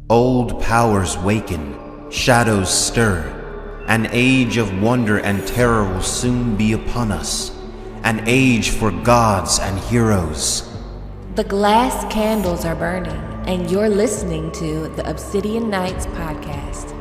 Old powers waken, shadows stir. An age of wonder and terror will soon be upon us. An age for gods and heroes. The glass candles are burning, and you're listening to the Obsidian Nights podcast.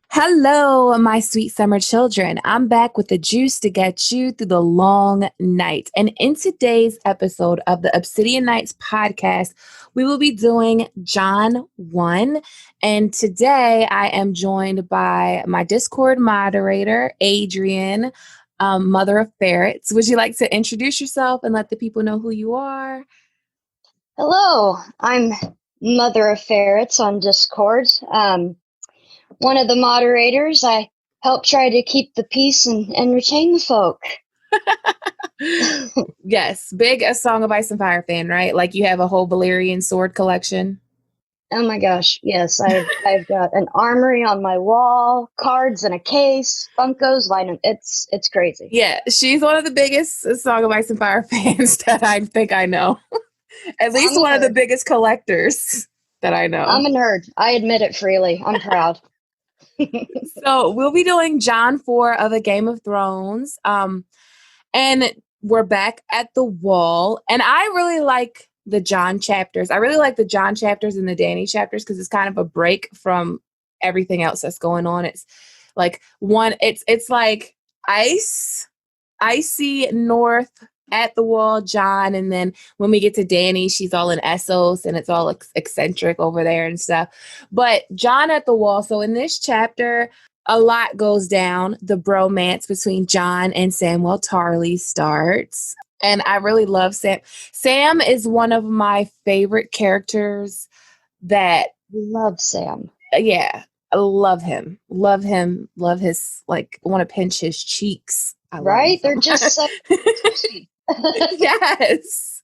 Hello, my sweet summer children. I'm back with the juice to get you through the long night. And in today's episode of the Obsidian Nights podcast, we will be doing Jon 1. And today I am joined by my Discord moderator, Adrian, Mother of Ferrets. Would you like to introduce yourself and let the people know who you are? Hello, I'm Mother of Ferrets on Discord. One of the moderators. I help try to keep the peace and retain the folk. Yes, big A Song of Ice and Fire fan, right? Like you have a whole Valyrian sword collection. Oh my gosh, yes. I've got an armory on my wall, cards in a case, Funkos, it's crazy. Yeah, she's one of the biggest Song of Ice and Fire fans that I think I know. At least one of the biggest collectors that I know. I'm a nerd. I admit it freely. I'm proud. So we'll be doing Jon 4 of A Game of Thrones. And we're back at the wall. And I really like the Jon chapters. I really like the Jon chapters and the Dany chapters because it's kind of a break from everything else that's going on. It's like it's like icy north at the wall, Jon, and then when we get to Dany, she's all in Essos and it's all eccentric over there and stuff. But Jon at the wall. So in this chapter, a lot goes down. The bromance between Jon and Samwell Tarly starts. And I really love Sam. Sam is one of my favorite characters that... Love Sam. Yeah, I love him. Love him. Love his, like, I want to pinch his cheeks. Right? They're just so sweet. Yes.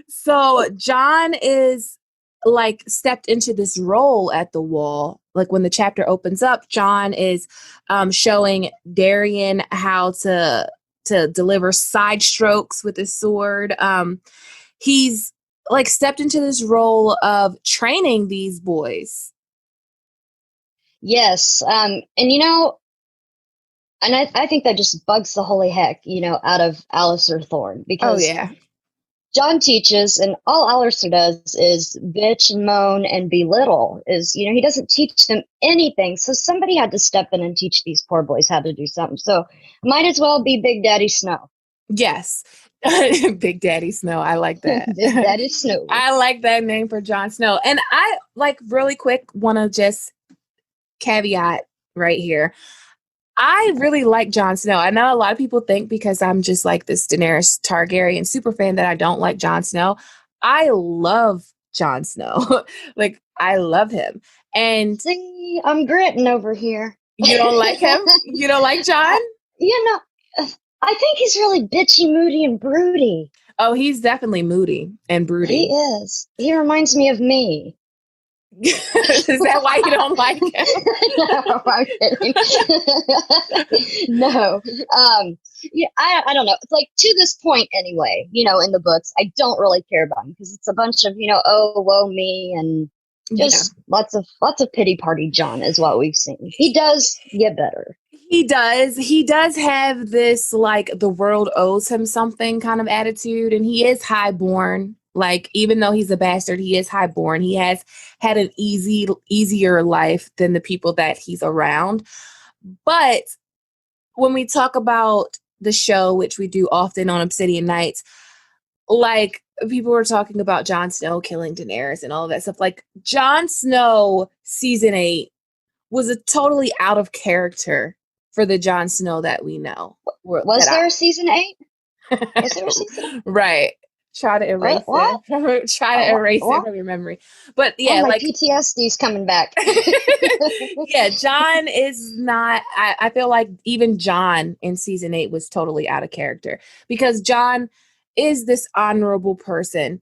So Jon is like stepped into this role at the wall. Like when the chapter opens up, Jon is showing Darian how to deliver side strokes with his sword. He's like stepped into this role of training these boys. Yes. And and I think that just bugs the holy heck, out of Alistair Thorne. Because Jon teaches, and all Alistair does is bitch and moan and belittle. He doesn't teach them anything. So somebody had to step in and teach these poor boys how to do something. So might as well be Big Daddy Snow. Yes. Big Daddy Snow. I like that. Big Daddy Snow. I like that name for Jon Snow. And I really quick want to just caveat right here. I really like Jon Snow. I know a lot of people think because I'm just like this Daenerys Targaryen super fan that I don't like Jon Snow. I love Jon Snow. Like, I love him. And see, I'm gritting over here. You don't like him? You don't like Jon? I think he's really bitchy, moody, and broody. Oh, he's definitely moody and broody. He is. He reminds me of me. Is that why you don't like him? No, I'm kidding. No. I don't know. It's like to this point anyway, in the books, I don't really care about him because it's a bunch of, oh, woe me and just lots of pity party Jon is what we've seen. He does get better. He does. He does have this, like, the world owes him something kind of attitude, and he is highborn. Like, even though he's a bastard, he is highborn. He has had an easier life than the people that he's around. But when we talk about the show, which we do often on Obsidian Nights, like, people were talking about Jon Snow killing Daenerys and all of that stuff. Like, Jon Snow season 8 was a totally out of character for the Jon Snow that we know. Was there a season 8? Was there a season 8? Right. Try to erase it. Try to erase it from your memory. But yeah, my PTSD's coming back. Yeah, Jon is not. I feel like even Jon in season 8 was totally out of character because Jon is this honorable person.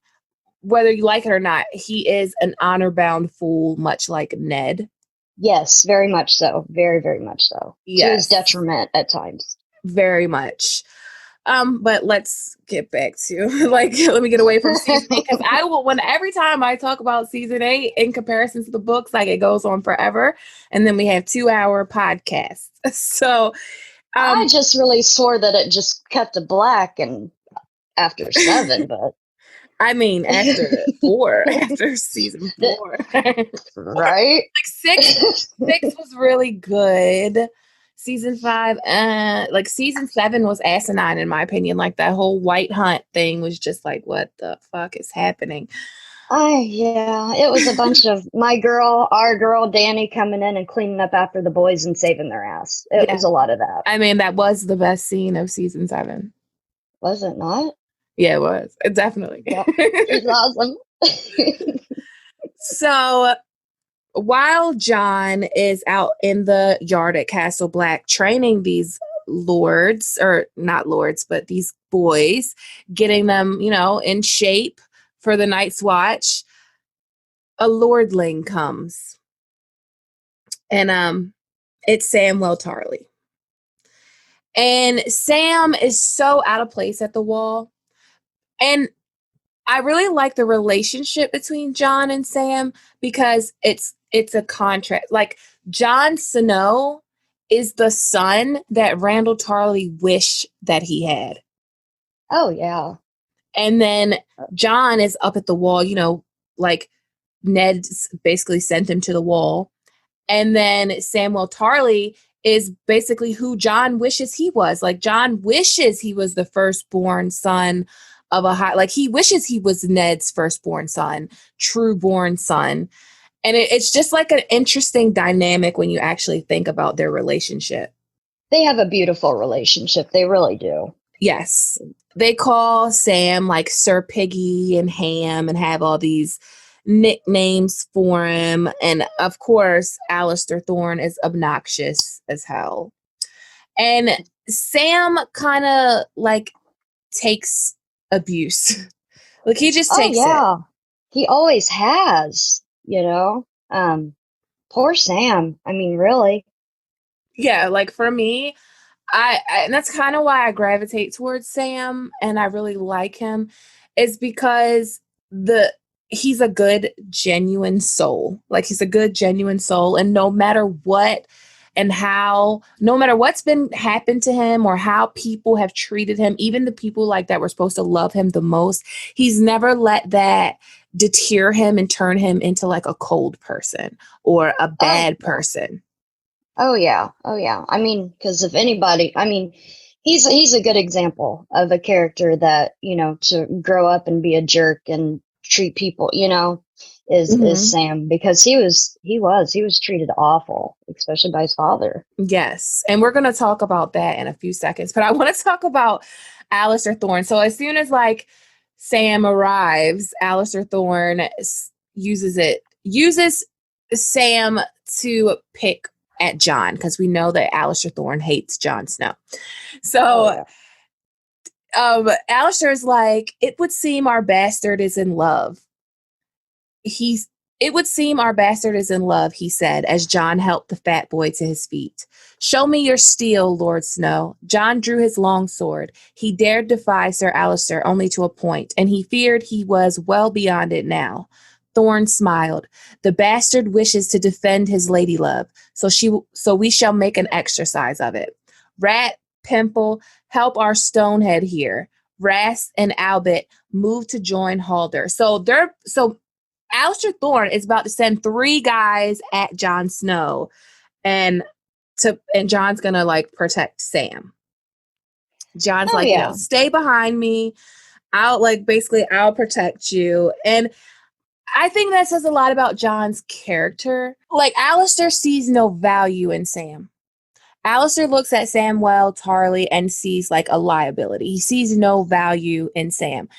whether you like it or not, he is an honor-bound fool, much like Ned. Yes, very much so. Very, very much so. Yes. To his detriment at times. Very much. But let's get back to let me get away from season 8, because every time I talk about season 8 in comparison to the books, it goes on forever, and then we have 2-hour podcasts. So I just really swore that it just cut to black and after 7, but I mean after 4, after season 4, right? 6 was really good. Season 5, season 7 was asinine in my opinion. That whole white hunt thing was just what the fuck is happening? Yeah, it was a bunch of our girl, Danny coming in and cleaning up after the boys and saving their ass. It was a lot of that. I mean, that was the best scene of season 7. Was it not? Yeah, it was. It definitely. Yeah, it's awesome. So while Jon is out in the yard at Castle Black training these lords, or not lords, but these boys, getting them, in shape for the Night's Watch, a lordling comes. And it's Samwell Tarly. And Sam is so out of place at the wall. And I really like the relationship between Jon and Sam, because it's a contrast. Jon Snow is the son that Randall Tarly wished that he had. Oh, yeah. And then Jon is up at the wall, Ned basically sent him to the wall. And then Samwell Tarly is basically who Jon wishes he was. Jon wishes he was the firstborn son of a he wishes he was Ned's firstborn son, true-born son. And it's just an interesting dynamic when you actually think about their relationship. They have a beautiful relationship. They really do. Yes. They call Sam Sir Piggy and Ham and have all these nicknames for him. And of course, Alliser Thorne is obnoxious as hell. And Sam kind of takes abuse. He just takes it. He always has, poor Sam. I mean, really. Yeah, for me, and that's kind of why I gravitate towards Sam and I really like him, is because he's a good, genuine soul. He's a good, genuine soul. And no matter what and how, no matter what's been happened to him or how people have treated him, even the people that were supposed to love him the most, he's never let that deter him and turn him into a cold person or a bad person. Oh, yeah. Oh, yeah. I mean, because if anybody, he's a good example of a character that, to grow up and be a jerk and treat people, is Sam, because he was treated awful, especially by his father. Yes. And we're going to talk about that in a few seconds, but I want to talk about Alliser Thorne. So as soon as Sam arrives, Alliser Thorne uses Sam to pick at Jon, because we know that Alliser Thorne hates Jon Snow. So Alliser is it would seem our bastard is in love. It would seem our bastard is in love, he said, as Jon helped the fat boy to his feet. Show me your steel, Lord Snow. Jon drew his long sword. He dared defy Sir Alliser only to a point, and he feared he was well beyond it now. Thorne smiled. The bastard wishes to defend his lady love, so we shall make an exercise of it. Rat, Pimple, help our stonehead here. Rast and Albert move to join Halder. So Alliser Thorne is about to send 3 guys at Jon Snow, and Jon's gonna protect Sam. Jon's stay behind me. I'll I'll protect you. And I think that says a lot about Jon's character. Alliser sees no value in Sam. Alistair looks at Samwell Tarly and sees like a liability. He sees no value in Sam.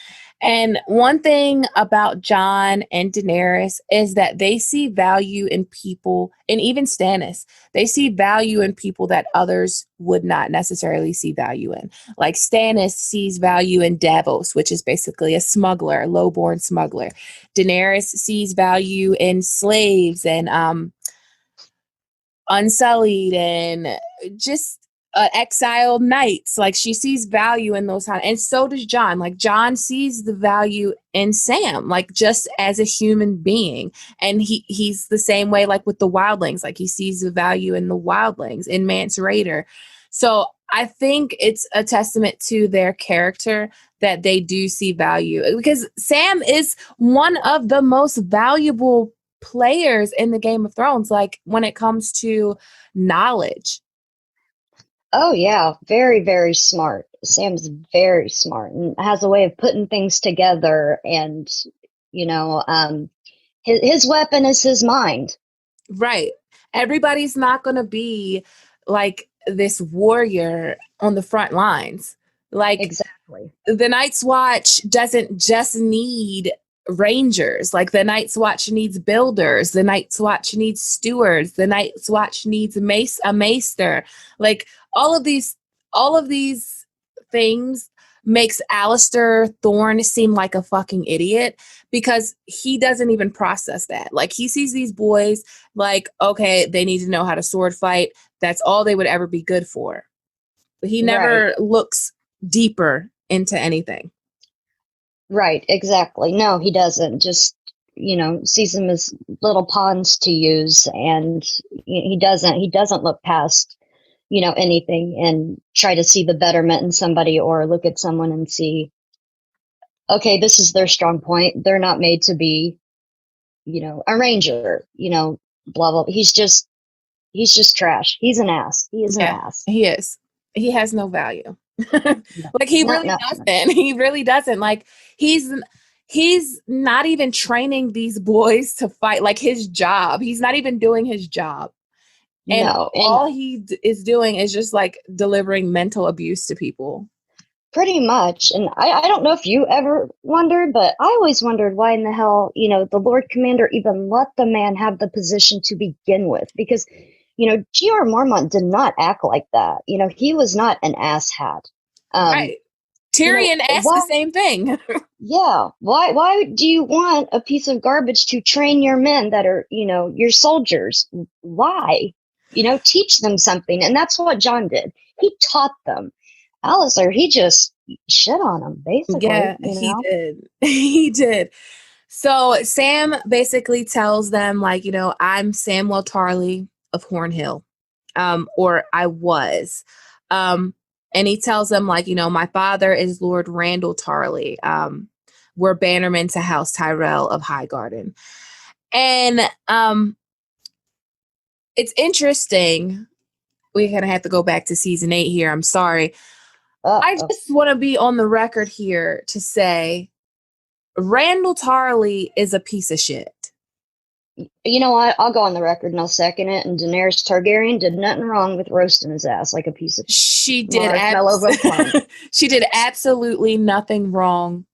And one thing about Jon and Daenerys is that they see value in people, and even Stannis, they see value in people that others would not necessarily see value in. Like Stannis sees value in Davos, which is basically a smuggler, a low-born smuggler. Daenerys sees value in slaves and Unsullied and just exiled knights. Like she sees value in those times, and so does Jon. Like Jon sees the value in Sam, like just as a human being, and he's the same way. Like with the wildlings, like he sees the value in the wildlings in Mance Rayder. So I think it's a testament to their character that they do see value, because Sam is one of the most valuable players in the Game of Thrones, like when it comes to knowledge. Oh yeah, very, very smart. Sam's very smart and has a way of putting things together, and his weapon is his mind. Right. Everybody's not going to be like this warrior on the front lines. Like exactly. The Night's Watch doesn't just need rangers. Like the Night's Watch needs builders. The Night's Watch needs stewards. The Night's Watch needs a maester. Like all of these things makes Alistair Thorne seem like a fucking idiot, because he doesn't even process that. Like he sees these boys like, okay, they need to know how to sword fight. That's all they would ever be good for. But he never looks deeper into anything. Right, exactly. No, he doesn't. Just, sees them as little pawns to use, and he doesn't look past, anything and try to see the betterment in somebody, or look at someone and see, okay, this is their strong point. They're not made to be, a ranger, blah, blah. He's just trash. He's an ass. He is an ass. He is. He has no value. Like he really doesn't. He really doesn't. Like he's not even training these boys to fight. Like his job. He's not even doing his job. And all he is doing is just like delivering mental abuse to people. Pretty much. And I don't know if you ever wondered, but I always wondered why in the hell, the Lord Commander even let the man have the position to begin with. Because, GR Mormont did not act like that. He was not an asshat. Right. Tyrion asked the same thing. Yeah. Why do you want a piece of garbage to train your men that are, your soldiers? Why? Teach them something. And that's what Jon did. He taught them. Alistair, he just shit on him, basically. Yeah, he did. He did. So Sam basically tells them, like, I'm Samwell Tarly of Hornhill, or I was. And he tells them, like, my father is Lord Randall Tarly. We're bannermen to House Tyrell of Highgarden. And it's interesting. We're going to have to go back to season 8 here. I'm sorry. I just want to be on the record here to say Randall Tarly is a piece of shit. You know what? I'll go on the record and I'll second it. And Daenerys Targaryen did nothing wrong with roasting his ass like a piece of She did. She did absolutely nothing wrong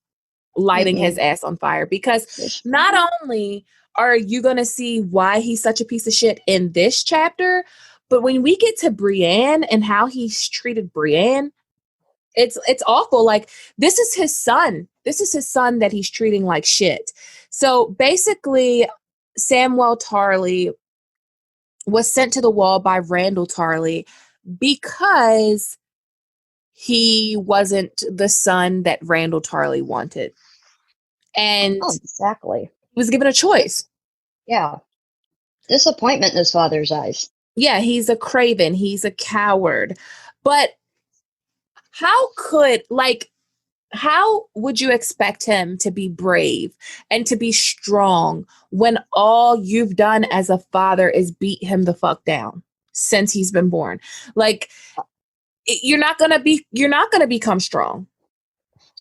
lighting his ass on fire, because not only are you going to see why he's such a piece of shit in this chapter, but when we get to Brienne and how he's treated Brienne, it's awful. Like, this is his son. This is his son that he's treating like shit. So basically, Samwell Tarly was sent to the wall by Randall Tarly because he wasn't the son that Randall Tarly wanted. And exactly. He was given a choice. Yeah. Disappointment in his father's eyes. Yeah, he's a craven. He's a coward. But how would you expect him to be brave and to be strong when all you've done as a father is beat him the fuck down since he's been born? Like, you're not going to become strong.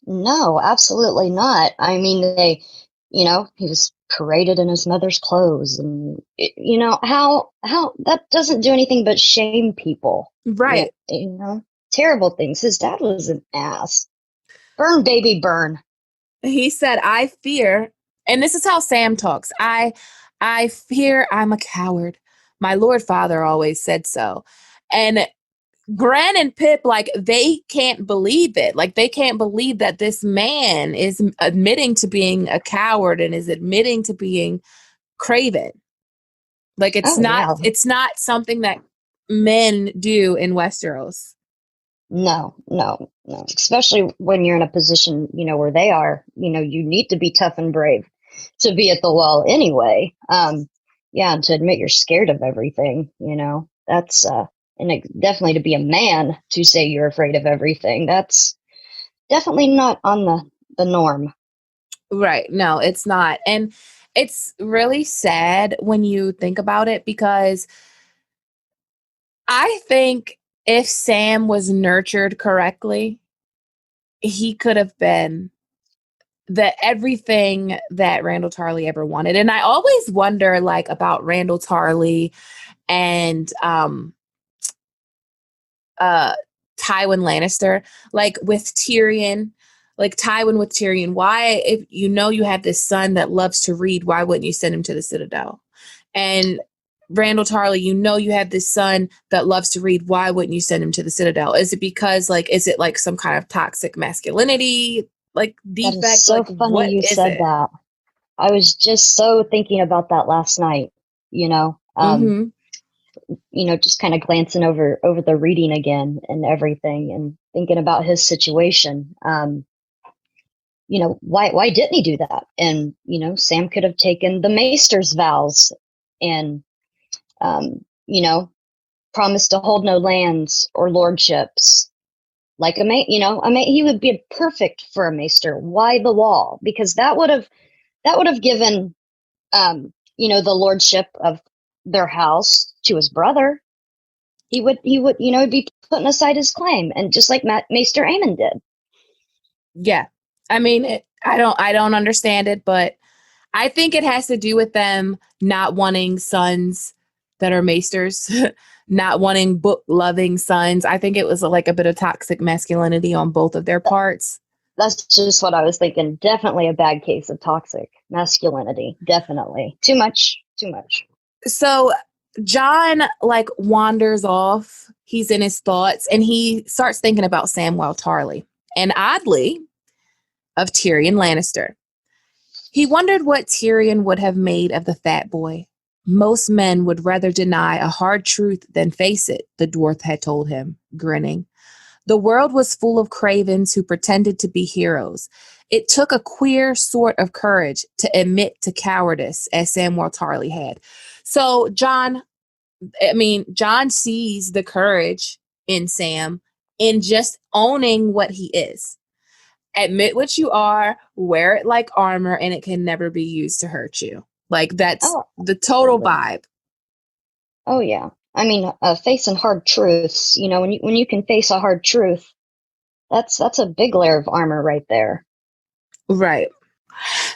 No, absolutely not. I mean, he was paraded in his mother's clothes, and you know how that doesn't do anything but shame people. Right. You know, terrible things. His dad was an ass. Burn, baby, burn. He said, I fear, and this is how Sam talks. I fear I'm a coward. My Lord Father always said so. And Gran and Pip, like, they can't believe it. Like, they can't believe that this man is admitting to being a coward and is admitting to being craven. Like, it's not something that men do in Westeros. No. Especially when you're in a position, you know, where they are, you know, you need to be tough and brave to be at the wall anyway. Yeah, and to admit you're scared of everything, you know, that's, and definitely to be a man to say you're afraid of everything. That's definitely not on the norm. Right. No, it's not. And it's really sad when you think about it, because I think if Sam was nurtured correctly, he could have been everything that Randall Tarly ever wanted. And I always wonder, like, about Randall Tarly and Tywin Lannister, like with Tyrion, like Tywin with Tyrion. Why, if you know you have this son that loves to read, why wouldn't you send him to the Citadel? And Randall Tarly, you know you have this son that loves to read, why wouldn't you send him to the Citadel? Is it because, like, is it like some kind of toxic masculinity, like, defect? That is so like, funny what you is said it? that. I was just so thinking about that last night, you know. Mm-hmm. You know, just kind of glancing over the reading again and everything, and thinking about his situation. You know, why didn't he do that? And you know, Sam could have taken the maester's vows and you know, promised to hold no lands or lordships. Like he would be perfect for a maester. Why the wall? Because that would have given you know, the lordship of their house to his brother. He would, you know, be putting aside his claim, and just like Maester Aemon did. Yeah. I mean, I don't understand it, but I think it has to do with them not wanting sons that are maesters, not wanting book-loving sons. I think it was like a bit of toxic masculinity on both of their parts. That's just what I was thinking. Definitely a bad case of toxic masculinity. Definitely. Too much. So Jon, like, wanders off. He's in his thoughts, and he starts thinking about Samwell Tarly, and oddly, of Tyrion Lannister. He wondered what Tyrion would have made of the fat boy. Most men would rather deny a hard truth than face it, the dwarf had told him, grinning. The world was full of cravens who pretended to be heroes. It took a queer sort of courage to admit to cowardice, as Samwell Tarly had. So Jon sees the courage in Sam in just owning what he is. Admit what you are, wear it like armor, and it can never be used to hurt you. Like, that's the total vibe. Oh yeah. I mean, facing hard truths, you know, when you can face a hard truth, that's a big layer of armor right there. Right.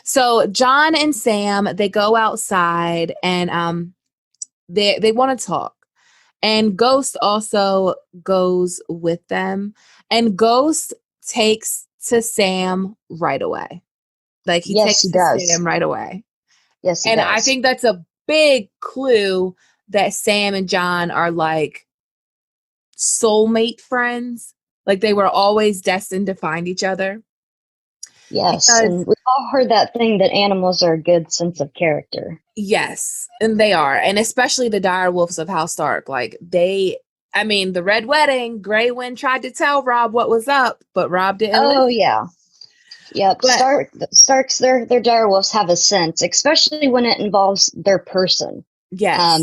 So Jon and Sam, they go outside, and they want to talk. And Ghost also goes with them. And Ghost takes to Sam right away. Like, he takes to Sam right away. Yes, he and does. I think that's a big clue that Sam and Jon are like soulmate friends. Like, they were always destined to find each other. Yes, and we've all heard that thing that animals are a good sense of character. Yes, and they are. And especially the direwolves of House Stark. Like, the Red Wedding, Grey Wind tried to tell Robb what was up, but Robb didn't listen. Yeah. Yep. Starks, their direwolves have a sense, especially when it involves their person. Yes.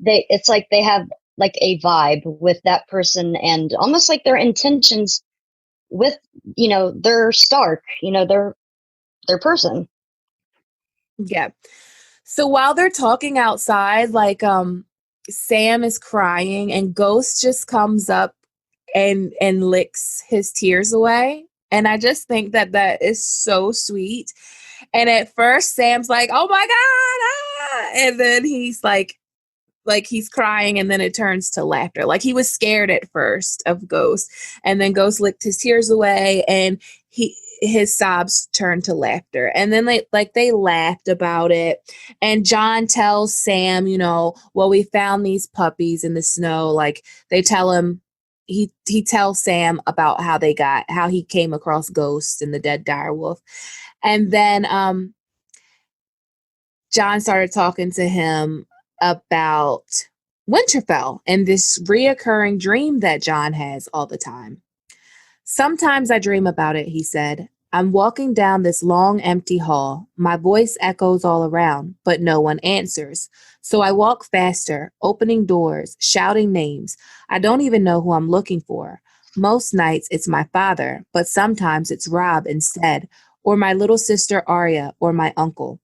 It's like they have like a vibe with that person, and almost like their intentions with, you know, their Stark, you know, their person. Yeah. So while they're talking outside, like, Sam is crying, and Ghost just comes up and licks his tears away. And I just think that is so sweet. And at first Sam's like, oh my God. Ah! And then he's like he's crying, and then it turns to laughter. Like he was scared at first of Ghost, and then Ghost licked his tears away, and his sobs turned to laughter. And then they laughed about it. And Jon tells Sam, well, we found these puppies in the snow. Like they tell him, he tells Sam about how he came across Ghost and the dead direwolf. And then Jon started talking to him about Winterfell and this reoccurring dream that Jon has all the time. Sometimes I dream about it, he said. I'm walking down this long, empty hall. My voice echoes all around, but no one answers. So I walk faster, opening doors, shouting names. I don't even know who I'm looking for. Most nights it's my father, but sometimes it's Robb instead, or my little sister Arya, or my uncle.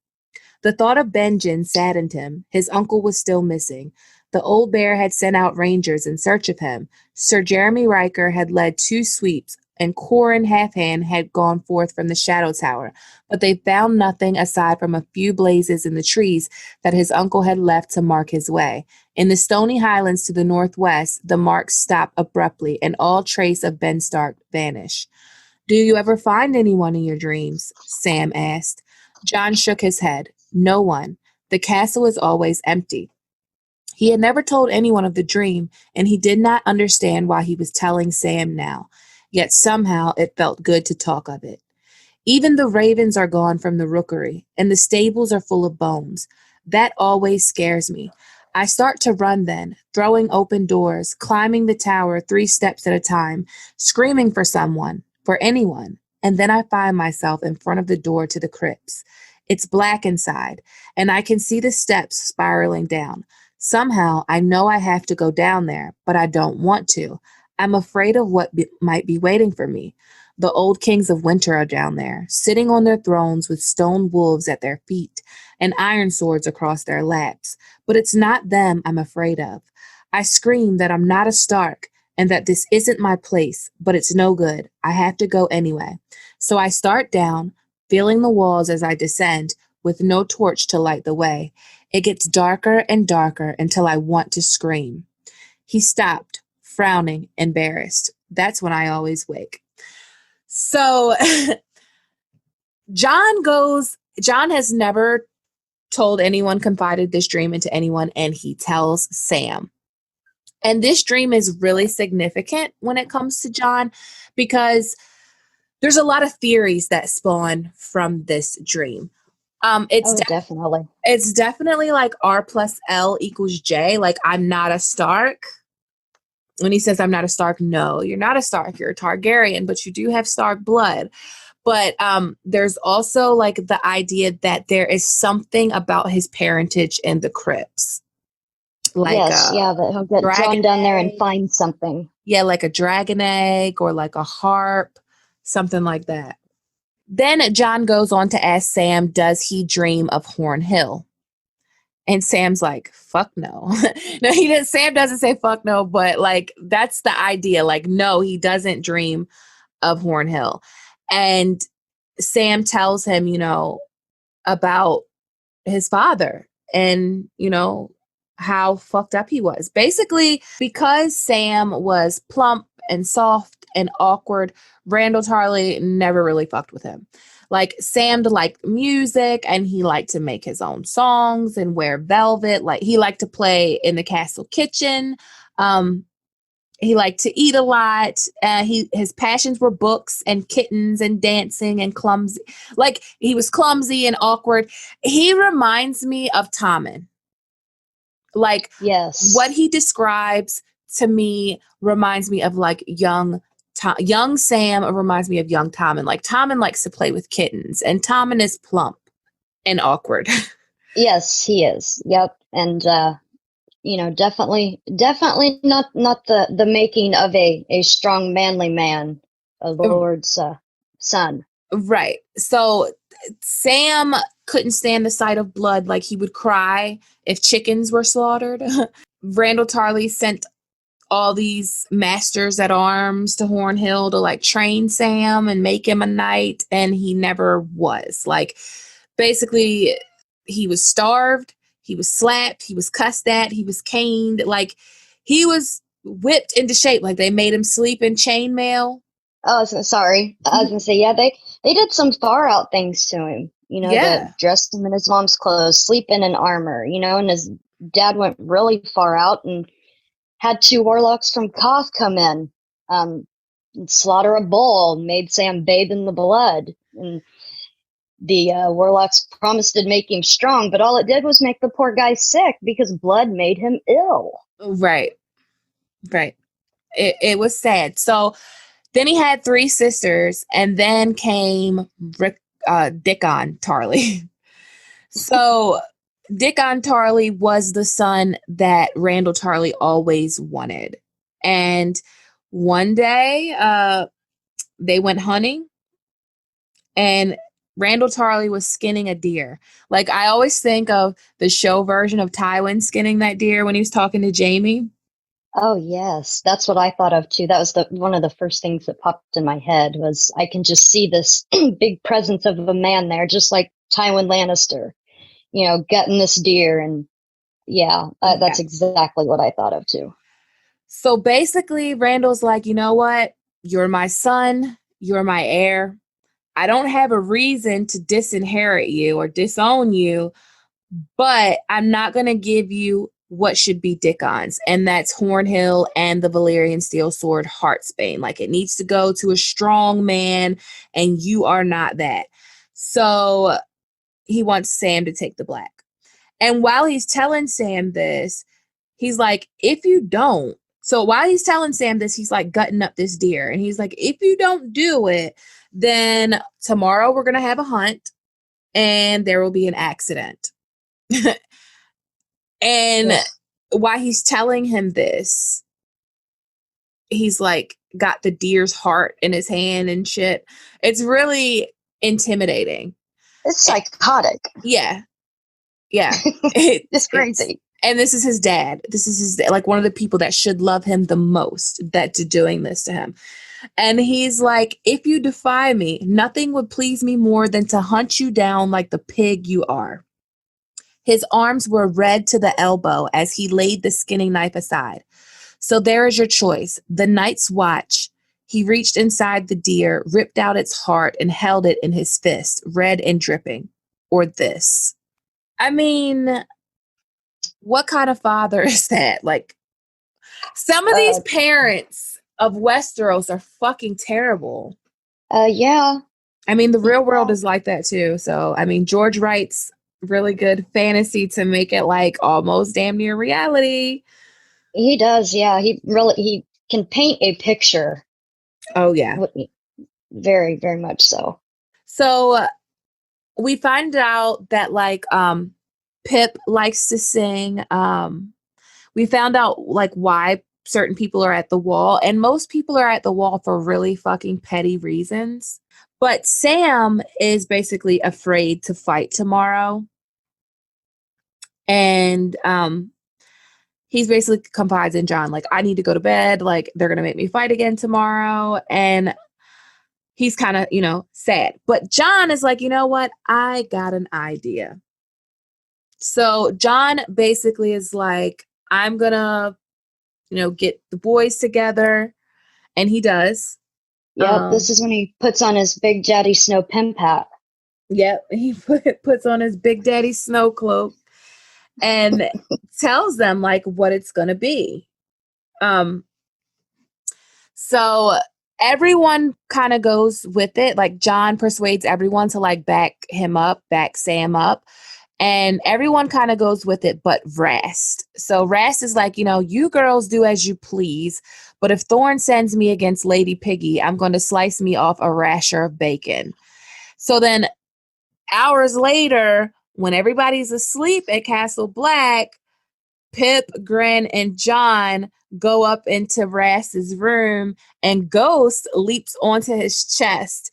The thought of Benjen saddened him. His uncle was still missing. The old bear had sent out rangers in search of him. Sir Jeremy Riker had led 2 sweeps, and Corran Halfhand had gone forth from the Shadow Tower, but they found nothing aside from a few blazes in the trees that his uncle had left to mark his way. In the stony highlands to the northwest, the marks stopped abruptly, and all trace of Ben Stark vanished. Do you ever find anyone in your dreams? Sam asked. Jon shook his head. No one. The castle is always empty. He had never told anyone of the dream, and he did not understand why he was telling Sam now. Yet somehow it felt good to talk of it. Even the ravens are gone from the rookery, and the stables are full of bones. That always scares me. I start to run then, throwing open doors, climbing the tower 3 steps at a time, screaming for someone, for anyone, and then I find myself in front of the door to the crypts. It's black inside, and I can see the steps spiraling down. Somehow, I know I have to go down there, but I don't want to. I'm afraid of what might be waiting for me. The old kings of winter are down there, sitting on their thrones with stone wolves at their feet and iron swords across their laps. But it's not them I'm afraid of. I scream that I'm not a Stark and that this isn't my place, but it's no good. I have to go anyway. So I start down, feeling the walls as I descend, with no torch to light the way. It gets darker and darker until I want to scream. He stopped, frowning, embarrassed. That's when I always wake. So Jon has never told anyone, confided this dream into anyone, and he tells Sam. And this dream is really significant when it comes to Jon because there's a lot of theories that spawn from this dream. Definitely. It's definitely like R plus L equals J. Like, I'm not a Stark. When he says I'm not a Stark, no, you're not a Stark. You're a Targaryen, but you do have Stark blood. But there's also like the idea that there is something about his parentage in the crypts. Like that he'll get drawn down there and find something. Yeah, like a dragon egg or like a harp, something like that. Then Jon goes on to ask Sam, does he dream of Horn Hill? And Sam's like, fuck no. No, he didn't. Sam doesn't say fuck no, but like that's the idea. Like, no, he doesn't dream of Horn Hill. And Sam tells him, about his father and, how fucked up he was. Basically, because Sam was plump and soft and awkward, Randall Tarly never really fucked with him. Like, Sam liked music and he liked to make his own songs and wear velvet. Like, he liked to play in the castle kitchen. He liked to eat a lot. His passions were books and kittens and dancing and clumsy. Like, he was clumsy and awkward. He reminds me of Tommen. Like, yes, what he describes to me reminds me of like young Sam reminds me of young Tommen. Like, Tommen likes to play with kittens, and Tommen is plump and awkward. Yes, he is. Yep, and definitely not the making of a strong, manly man, a Lord's son. Right. So Sam couldn't stand the sight of blood. Like, he would cry if chickens were slaughtered. Randall Tarly sent all these masters at arms to Hornhill to like train Sam and make him a knight, and he never was. Like, basically, he was starved, he was slapped, he was cussed at, he was caned, like he was whipped into shape. Like, they made him sleep in chainmail. Oh, sorry. I was gonna say, yeah, they did some far out things to him. That dressed him in his mom's clothes, sleep in an armor. And his dad went really far out and had 2 warlocks from Koth come in, and slaughter a bull, made Sam bathe in the blood, and the warlocks promised to make him strong, but all it did was make the poor guy sick because blood made him ill. Right. It was sad. So then he had 3 sisters, and then came Dickon Tarly. So Dickon Tarly was the son that Randall Tarly always wanted. And one day they went hunting, and Randall Tarly was skinning a deer. Like, I always think of the show version of Tywin skinning that deer when he was talking to Jaime. Oh, yes. That's what I thought of, too. That was one of the first things that popped in my head was I can just see this big presence of a man there, just like Tywin Lannister, gutting this deer. And yeah, that's exactly what I thought of, too. So basically, Randall's like, you know what? You're my son. You're my heir. I don't have a reason to disinherit you or disown you, but I'm not going to give you what should be Dickon's, and that's Hornhill and the Valyrian steel sword Heartsbane. Like, it needs to go to a strong man, and you are not that. So he wants Sam to take the black. And while he's telling Sam this, he's like, if you don't, so while he's telling Sam this, he's like gutting up this deer, and he's like, if you don't do it, then tomorrow we're going to have a hunt and there will be an accident. And while he's telling him this, he's like got the deer's heart in his hand and shit. It's really intimidating. It's psychotic. Yeah. It's crazy. And this is his dad. This is his, like, one of the people that should love him the most that's doing this to him. And he's like, if you defy me, nothing would please me more than to hunt you down like the pig you are. His arms were red to the elbow as he laid the skinning knife aside. So there is your choice. The Night's Watch. He reached inside the deer, ripped out its heart, and held it in his fist, red and dripping. Or this. I mean, what kind of father is that? Like, some of these parents of Westeros are fucking terrible. Yeah. I mean, the real world is like that too. So, I mean, George writes really good fantasy to make it like almost damn near reality. He does, yeah. He can paint a picture. Oh, yeah. Very, very much so. So we find out that like Pip likes to sing. We found out like why certain people are at the wall, and most people are at the wall for really fucking petty reasons. But Sam is basically afraid to fight tomorrow. And he's basically confides in Jon, like, I need to go to bed. Like, they're going to make me fight again tomorrow. And he's kind of, sad. But Jon is like, you know what? I got an idea. So Jon basically is like, I'm going to, get the boys together. And he does. Yeah, this is when he puts on his Big Daddy Snow pimp hat. Yep, he puts on his Big Daddy Snow cloak and tells them like what it's gonna be. So everyone kind of goes with it. Like, Jon persuades everyone to like back Sam up. And everyone kind of goes with it, but Rast. So Rast is like, you girls do as you please. But if Thorne sends me against Lady Piggy, I'm going to slice me off a rasher of bacon. So then hours later, when everybody's asleep at Castle Black, Pip, Gren, and Jon go up into Rast's room, and Ghost leaps onto his chest.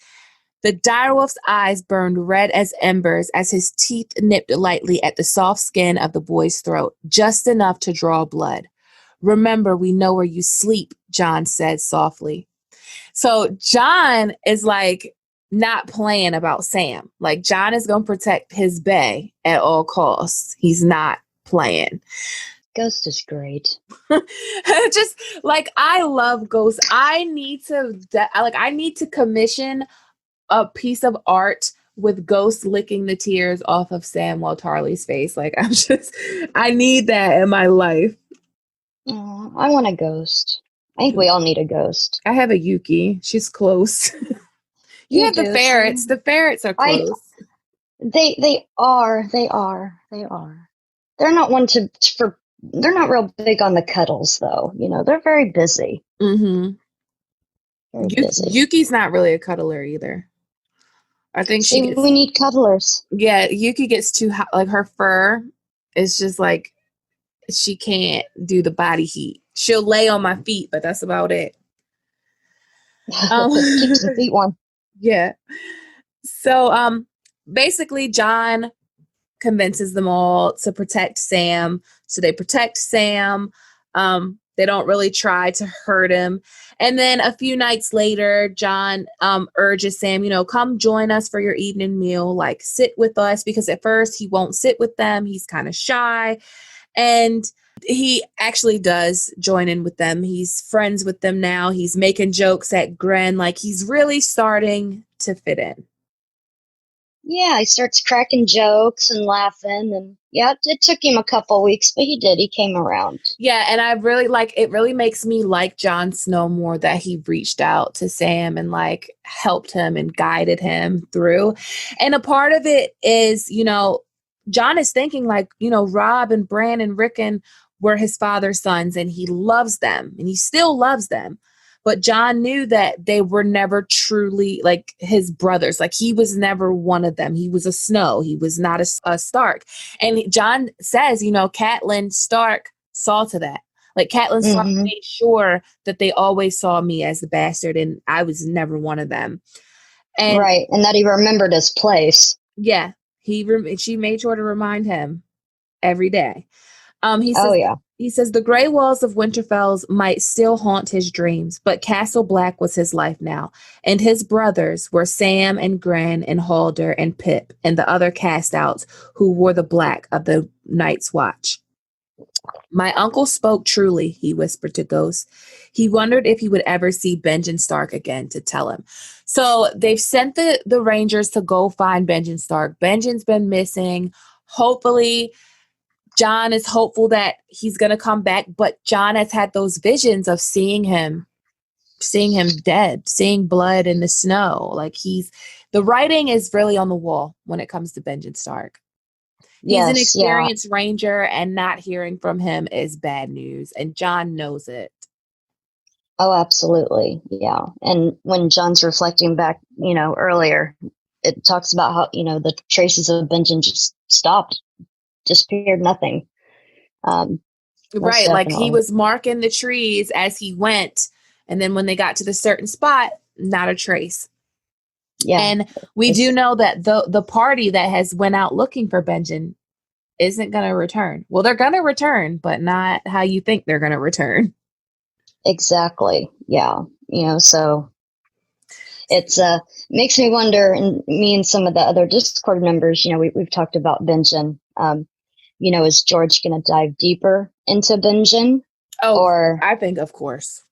The direwolf's eyes burned red as embers as his teeth nipped lightly at the soft skin of the boy's throat, just enough to draw blood. Remember, we know where you sleep, Jon said softly. So Jon is like not playing about Sam. Like Jon is going to protect his bae at all costs. He's not playing. Ghost is great. Just like, I love Ghost. I need to commission a piece of art with Ghost licking the tears off of Samwell Tarly's face. Like, I need that in my life. Oh, I want a ghost. I think we all need a ghost. I have a Yuki. She's close. You have the ferrets. The ferrets are close. They are. They're not they're not real big on the cuddles though. They're very busy. Mm-hmm. Yuki's not really a cuddler either. I think we need cuddlers. Yeah, Yuki gets too hot. Like, her fur is just like, she can't do the body heat. She'll lay on my feet, but that's about it. Keep some feet warm. Yeah. So basically Jon convinces them all to protect Sam. So they protect Sam. They don't really try to hurt him. And then a few nights later, Jon urges Sam, come join us for your evening meal, like sit with us, because at first he won't sit with them. He's kind of shy. And he actually does join in with them. He's friends with them now. He's making jokes at Gren. Like, he's really starting to fit in. Yeah, he starts cracking jokes and laughing, and yeah, it took him a couple weeks, but he did. He came around. Yeah, and I really it really makes me like Jon Snow more that he reached out to Sam and like helped him and guided him through. And a part of it is, Jon is thinking like, Robb and Bran and Rickon were his father's sons and he loves them and he still loves them. But Jon knew that they were never truly like his brothers. Like, he was never one of them. He was a Snow. He was not a Stark. And Jon says, Catelyn Stark saw to that. Like, Catelyn Stark made sure that they always saw me as the bastard and I was never one of them. And, right. And that he remembered his place. Yeah. She made sure to remind him every day. He says the gray walls of Winterfell might still haunt his dreams, but Castle Black was his life now, and his brothers were Sam and Gren and Halder and Pip and the other cast-outs who wore the black of the Night's Watch. My uncle spoke truly, he whispered to Ghost. He wondered if he would ever see Benjen Stark again to tell him. So they've sent the Rangers to go find Benjen Stark. Benjen's been missing. Hopefully, Jon is hopeful that he's going to come back, but Jon has had those visions of seeing him dead, seeing blood in the snow. Like, the writing is really on the wall when it comes to Benjen Stark. He's an experienced ranger, and not hearing from him is bad news, and Jon knows it. Oh, absolutely. Yeah. And when Jon's reflecting back, earlier, it talks about how, the traces of Benjen just stopped. Disappeared, nothing. Right, like he was marking the trees as he went, and then when they got to the certain spot, not a trace. Yeah, and we do know that the party that has went out looking for Benjen isn't going to return. Well, they're going to return, but not how you think they're going to return. Exactly. Yeah. So it's makes me wonder, and me and some of the other Discord members, we've talked about Benjen. Is George going to dive deeper into Benjen? Oh, or I think, of course.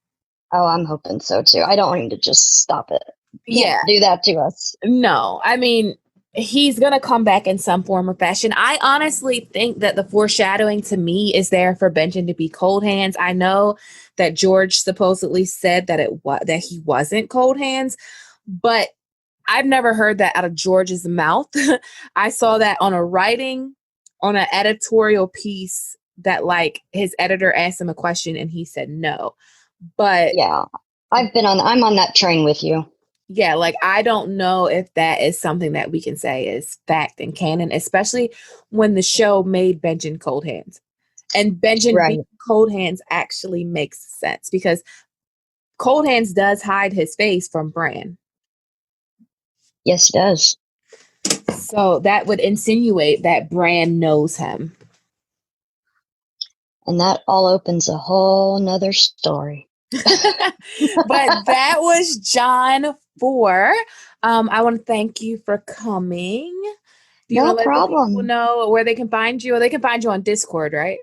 Oh, I'm hoping so too. I don't want him to just stop it. Yeah, do that to us. No, I mean, he's going to come back in some form or fashion. I honestly think that the foreshadowing to me is there for Benjen to be Cold Hands. I know that George supposedly said that that he wasn't Cold Hands, but I've never heard that out of George's mouth. I saw that on an editorial piece that like his editor asked him a question and he said no. But yeah, I'm on that train with you. Yeah, like I don't know if that is something that we can say is fact and canon, especially when the show made Benjen Cold Hands. And Benjen being Cold Hands actually makes sense because Cold Hands does hide his face from Bran. Yes, it does. So that would insinuate that Bran knows him. And that all opens a whole nother story. But that was Jon 4. I want to thank you for coming. Do you want to let the people know where they can find you? Or they can find you on Discord, right?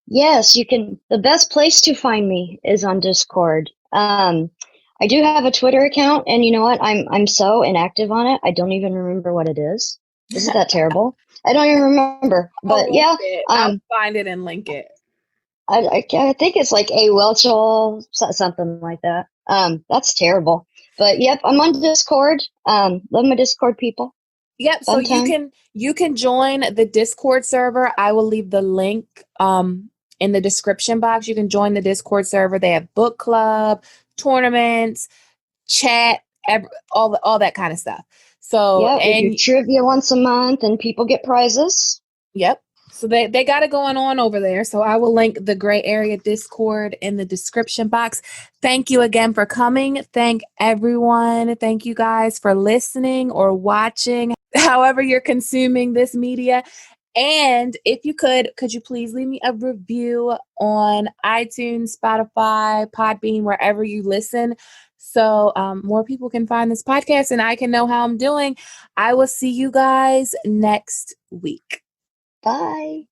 Yes, you can. The best place to find me is on Discord. I do have a Twitter account, and you know what? I'm so inactive on it. I don't even remember what it is. Isn't that terrible? I don't even remember. But yeah, I'll find it and link it. I think it's like a Welchel, something like that. That's terrible. But yep, I'm on Discord. Love my Discord people. Yep. So you can join the Discord server. I will leave the link in the description box. You can join the Discord server. They have book club, tournaments, chat, all that kind of stuff. So yeah, we do trivia once a month, and people get prizes. Yep. So they got it going on over there. So I will link the Gray Area Discord in the description box. Thank you again for coming. Thank everyone. Thank you guys for listening or watching, however you're consuming this media. And if you could you please leave me a review on iTunes, Spotify, Podbean, wherever you listen, so more people can find this podcast and I can know how I'm doing. I will see you guys next week. Bye.